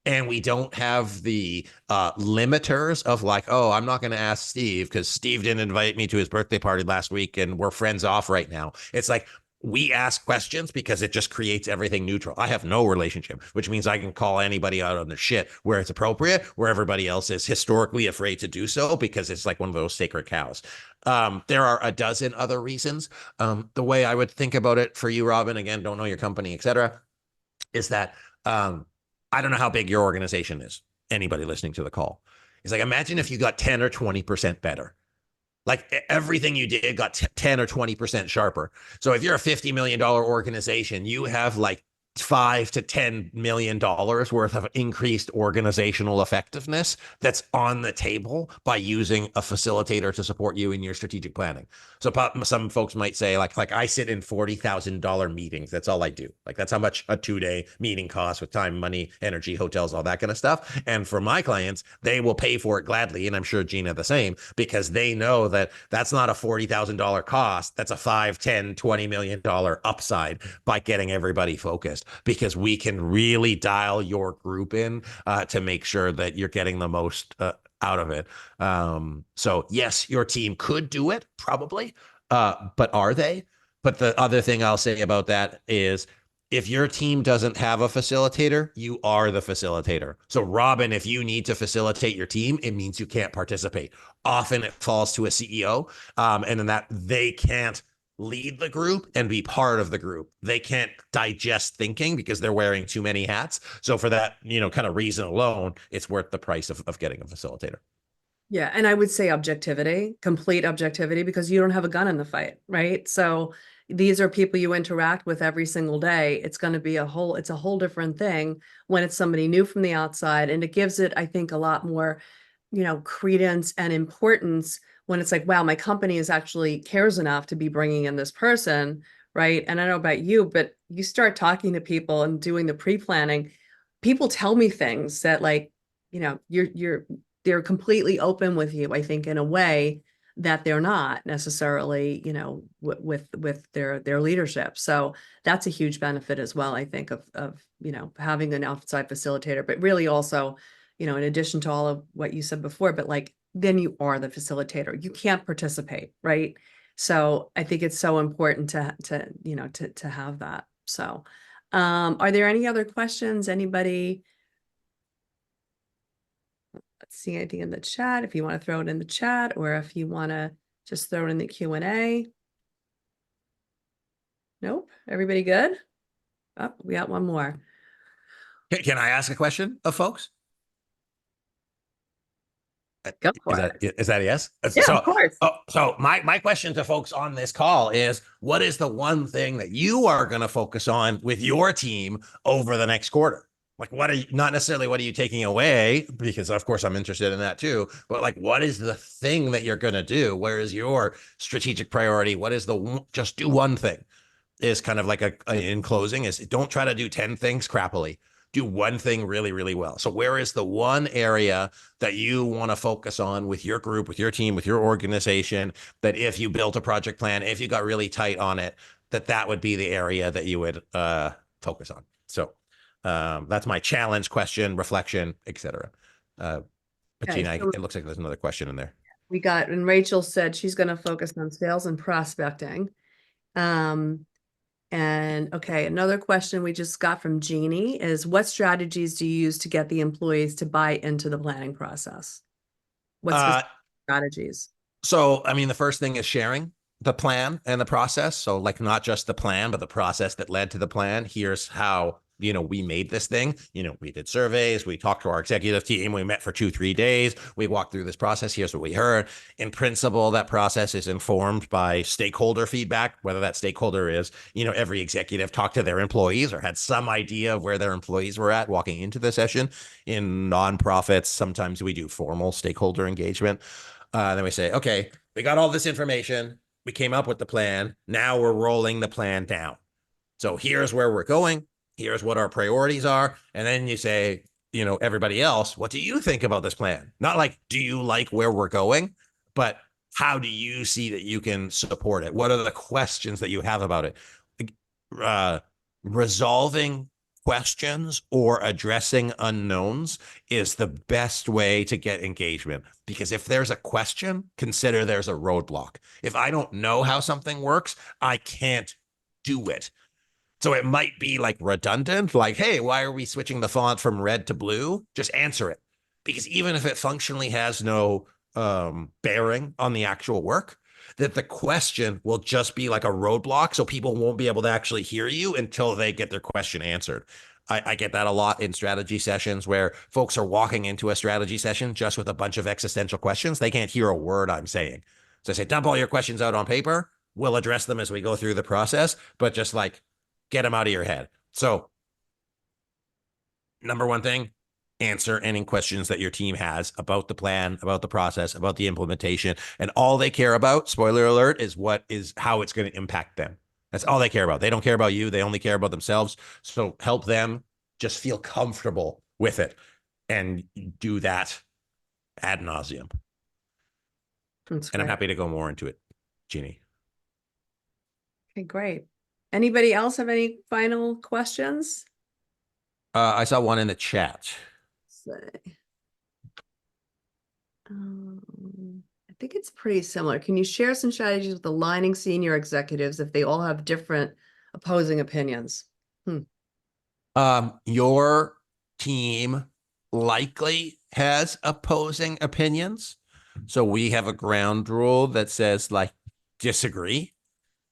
and we don't have the limiters of like, oh, I'm not going to ask Steve because Steve didn't invite me to his birthday party last week and we're friends off right now. It's like we ask questions because it just creates everything neutral. I have no relationship, which means I can call anybody out on their shit where it's appropriate, where everybody else is historically afraid to do so because it's like one of those sacred cows. There are a dozen other reasons. The way I would think about it for you, Robin, again, don't know your company, et cetera, is that I don't know how big your organization is. Anybody listening to the call. It's like, imagine if you got 10 or 20% better. Like everything you did got 10 or 20% sharper. So if you're a $50 million organization, you have like $5 to $10 million worth of increased organizational effectiveness that's on the table by using a facilitator to support you in your strategic planning. So some folks might say, like I sit in $40,000 meetings. That's all I do. Like, that's how much a 2-day meeting costs with time, money, energy, hotels, all that kind of stuff. And for my clients, they will pay for it gladly. And I'm sure Gina the same, because they know that that's not a $40,000 cost. That's a 5, 10, $20 million upside by getting everybody focused, because we can really dial your group in to make sure that you're getting the most out of it. So yes, your team could do it probably, but are they? But the other thing I'll say about that is, if your team doesn't have a facilitator, you are the facilitator. So Robin, if you need to facilitate your team, it means you can't participate. Often it falls to a CEO, and then that they can't lead the group and be part of the group. They can't digest thinking because they're wearing too many hats. So for that, kind of reason alone, it's worth the price of getting a facilitator. Yeah. And I would say objectivity, complete objectivity, because you don't have a gun in the fight, right? So these are people you interact with every single day. It's going to be it's a whole different thing when it's somebody new from the outside. And it gives it, I think, a lot more, credence and importance when it's like, wow, my company is actually cares enough to be bringing in this person, right? And I don't know about you, but you start talking to people and doing the pre-planning, people tell me things that, like, they're completely open with you, I think, in a way that they're not necessarily, with their leadership. So that's a huge benefit as well, I think, of having an outside facilitator, but really also, in addition to all of what you said before, but like, then you are the facilitator. You can't participate, right? So I think it's so important to have that. So are there any other questions? Anybody? Let's see anything in the chat, if you want to throw it in the chat, or if you want to just throw it in the Q&A. Nope. Everybody good? Oh, we got one more. Can I ask a question of folks? Go for it. Is that a yes? Yeah, so, of course. So my question to folks on this call is, what is the one thing that you are going to focus on with your team over the next quarter? Like, not necessarily what are you taking away, because of course I'm interested in that too, but like, what is the thing that you're going to do? Where is your strategic priority? What is just do one thing, is kind of like in closing, is don't try to do 10 things crappily. Do one thing really, really well. So where is the one area that you want to focus on with your group, with your team, with your organization, that if you built a project plan, if you got really tight on it, that would be the area that you would focus on? So that's my challenge, question, reflection, etc. But Okay, Gina, so it looks like there's another question in there. and Rachel said she's going to focus on sales and prospecting. And okay, another question we just got from Jeannie is, what strategies do you use to get the employees to buy into the planning process? What strategies? So, I mean, the first thing is sharing the plan and the process. So like, not just the plan, but the process that led to the plan. Here's how, we made this thing. We did surveys, we talked to our executive team, we met for 2-3 days, we walked through this process. Here's what we heard. In principle, that process is informed by stakeholder feedback, whether that stakeholder is, every executive talked to their employees or had some idea of where their employees were at walking into the session. In nonprofits, sometimes we do formal stakeholder engagement. Then we say, okay, we got all this information. We came up with the plan. Now we're rolling the plan down. So here's where we're going. Here's what our priorities are. And then you say, everybody else, what do you think about this plan? Not like, do you like where we're going? But how do you see that you can support it? What are the questions that you have about it? Uh, Resolving questions or addressing unknowns is the best way to get engagement. Because if there's a question, consider there's a roadblock. If I don't know how something works, I can't do it. So it might be like redundant, like, hey, why are we switching the font from red to blue? Just answer it. Because even if it functionally has no bearing on the actual work, that the question will just be like a roadblock. So people won't be able to actually hear you until they get their question answered. I get that a lot in strategy sessions where folks are walking into a strategy session just with a bunch of existential questions. They can't hear a word I'm saying. So I say, dump all your questions out on paper. We'll address them as we go through the process, but just like get them out of your head. So, number one thing, answer any questions that your team has about the plan, about the process, about the implementation. And all they care about, spoiler alert, is how it's going to impact them. That's all they care about. They don't care about you. They only care about themselves. So help them just feel comfortable with it and do that ad nauseum. That's And I'm great. happy to go more into it, Jeannie. Okay, great. Anybody else have any final questions? I saw one in the chat. Say. I think it's pretty similar. Can you share some strategies with aligning senior executives if they all have different opposing opinions? Your team likely has opposing opinions. So we have a ground rule that says like disagree.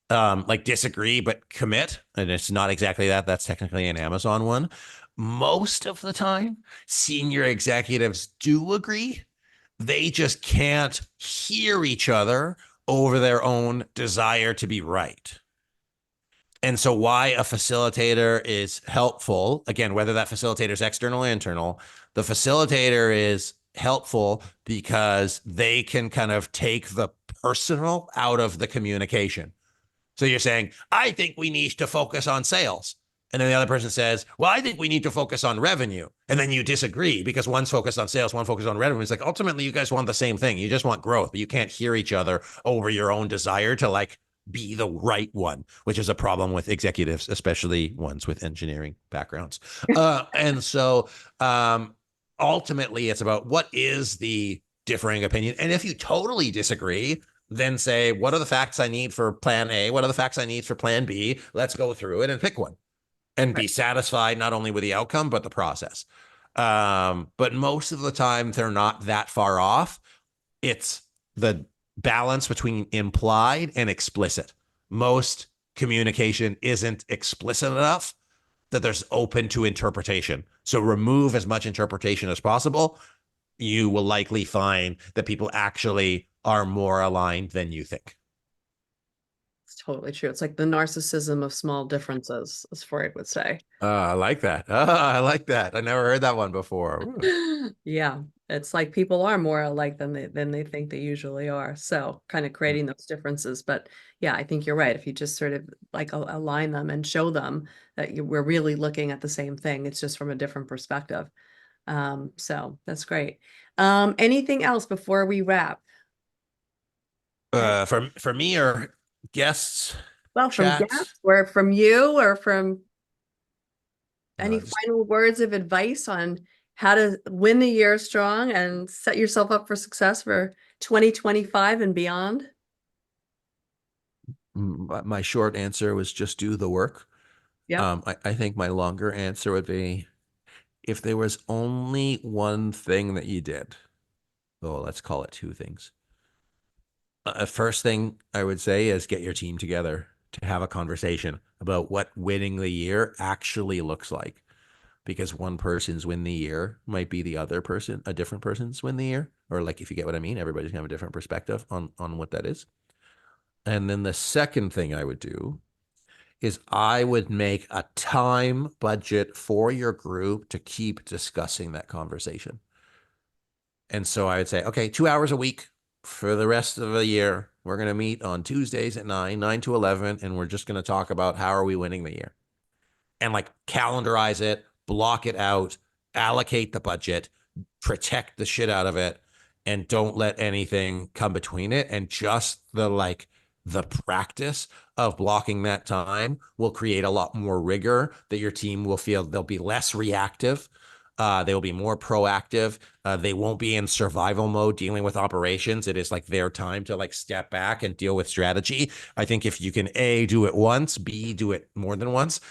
Like disagree, but commit. And it's not exactly that. That's technically an Amazon one. Most of the time, senior executives do agree. They just can't hear each other over their own desire to be right. And so why a facilitator is helpful, again, whether that facilitator is external or internal, the facilitator is helpful because they can kind of take the personal out of the communication. So you're saying, I think we need to focus on sales. And then the other person says, well, I think we need to focus on revenue. And then you disagree because one's focused on sales, one focused on revenue. It's like, ultimately, you guys want the same thing. You just want growth, but you can't hear each other over your own desire to like be the right one, which is a problem with executives, especially ones with engineering backgrounds. And so ultimately, it's about what is the differing opinion. And if you totally disagree, then say, what are the facts I need for plan A? What are the facts I need for plan B? Let's go through it and pick one and be satisfied not only with the outcome, but the process. But most of the time, they're not that far off. It's the balance between implied and explicit. Most communication isn't explicit enough that there's open to interpretation. So remove as much interpretation as possible. You will likely find that people actually are more aligned than you think. It's totally true. It's like the narcissism of small differences, as Freud would say. I like that. I like that. I never heard that one before. Yeah, it's like people are more alike than they think they usually are. So kind of creating those differences. But yeah, I think you're right. If you just sort of like align them and show them that we're really looking at the same thing, it's just from a different perspective. So that's great. Anything else before we wrap? For me or guests, Well, from chat, guests or from you or from any just final words of advice on how to win the year strong and set yourself up for success for 2025 and beyond? my short answer was just do the work. Yep. I think my longer answer would be if there was only one thing that you did. Oh, let's call it two things. First thing I would say is get your team together to have a conversation about what winning the year actually looks like. Because one person's win the year might be the other person, a different person's win the year. Or like, if you get what I mean, everybody's gonna have a different perspective on what that is. And then the second thing I would do is I would make a time budget for your group to keep discussing that conversation. And so I would say, okay, 2 hours a week, for the rest of the year, we're going to meet on Tuesdays at 9 to 11, and we're just going to talk about how are we winning the year and like calendarize it, block it out, allocate the budget, protect the shit out of it, and don't let anything come between it. And just the practice of blocking that time will create a lot more rigor that your team will feel they'll be less reactive. They will be more proactive. They won't be in survival mode dealing with operations. It is like their time to like step back and deal with strategy. I think if you can A, do it once, B, do it more than once,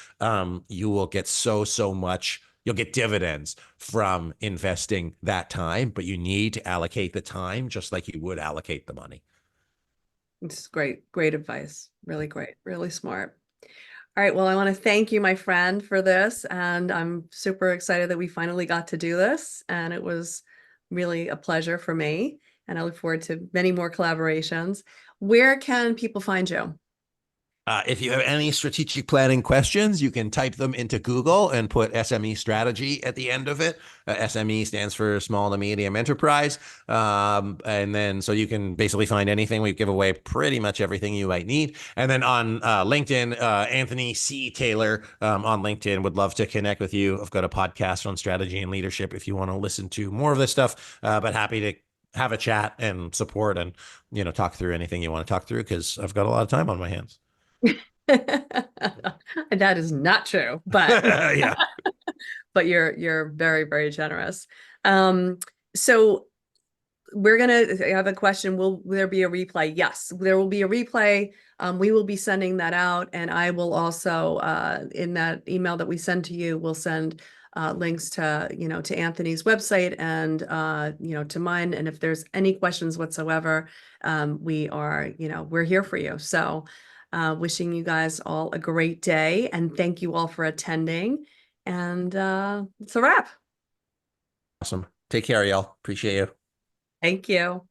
you will get so much. You'll get dividends from investing that time, but you need to allocate the time just like you would allocate the money. It's great, great advice. Really great, really smart. All right. Well, I want to thank you, my friend, for this. And I'm super excited that we finally got to do this. And it was really a pleasure for me. And I look forward to many more collaborations. Where can people find you? If you have any strategic planning questions, you can type them into Google and put SME strategy at the end of it. SME stands for small to medium enterprise. And then so you can basically find anything. We give away pretty much everything you might need. And then on LinkedIn, Anthony C. Taylor on LinkedIn, would love to connect with you. I've got a podcast on strategy and leadership if you want to listen to more of this stuff, but happy to have a chat and support and, talk through anything you want to talk through because I've got a lot of time on my hands. That is not true, but Yeah. but you're very, very generous. So we're gonna have a question. Will there be a replay? Yes, there will be a replay. We will be sending that out, and I will also in that email that we send to you, we'll send links to to Anthony's website and to mine. And if there's any questions whatsoever, we're here for you. So wishing you guys all a great day, and thank you all for attending. And it's a wrap. Awesome. Take care, y'all. Appreciate you. Thank you.